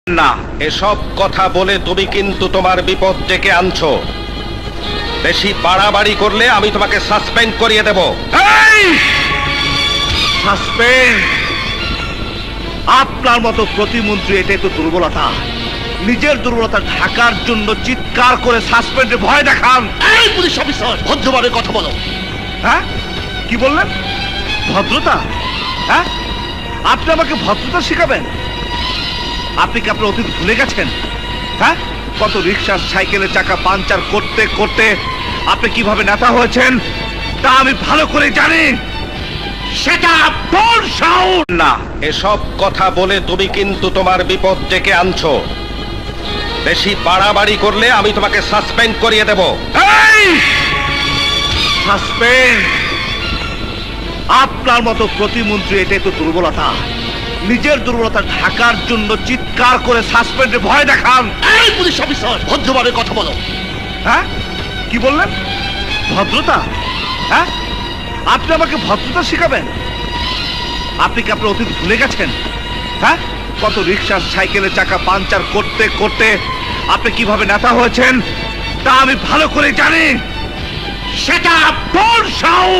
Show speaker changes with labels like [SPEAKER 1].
[SPEAKER 1] না, এসব কথা বলে তুমি কিন্তু তোমার বিপদ ডেকে আনছো। বেশি বাড়াবাড়ি করলে আমি তোমাকে সাসপেন্ড করিয়ে দেব।
[SPEAKER 2] সাসপেন্ড? আপনার মতো প্রতিমন্ত্রী, এটাই তো দুর্বলতা। নিজের দুর্বলতা ঢাকার জন্য চিৎকার করে সাসপেন্ডে ভয় দেখান।
[SPEAKER 3] এই পুলিশ অফিসার, ভদ্রভাবে কথা বলো।
[SPEAKER 2] হ্যাঁ, কি বললেন? ভদ্রতা? হ্যাঁ, আপনি আমাকে ভদ্রতা শেখাবেন? আপনি কি আপনার অতীত ভুলে গেছেন? হ্যাঁ, কত রিক্সার সাইকেলের চাকা পাঞ্চার করতে করতে আপনি কিভাবে নেতা হয়েছেন তা আমি ভালো করে জানি।
[SPEAKER 3] সেটা
[SPEAKER 2] তোর সাউন্ড
[SPEAKER 1] না, এসব কথা বলে তুমি কিন্তু তোমার বিপদ ডেকে আনছো। বেশি বাড়াবাড়ি করলে আমি তোমাকে সাসপেন্ড করিয়ে দেব।
[SPEAKER 2] সাসপেন্ড? আপনার মতো প্রতিমন্ত্রী, এটাই তো দুর্বলতা। নিজের দুর্বলতা ঢাকার জন্য চিৎকার করে সাসপেন্ডে ভয় দেখান।
[SPEAKER 3] এই পুলিশ অফিসার, ভদ্রভাবে কথা বলো।
[SPEAKER 2] হ্যাঁ, কি বললেন? ভদ্রতা? হ্যাঁ, আপনি আমাকে ভদ্রতা শেখাবেন? আপনি কি আপনার অতীত ভুলে গেছেন? হ্যাঁ, কত রিক্সার সাইকেলের চাকা পাঞ্চার করতে করতে আপনি কিভাবে নেতা হয়েছেন তা আমি ভালো করে জানি।
[SPEAKER 3] সেটা
[SPEAKER 2] তোর সাউন্ড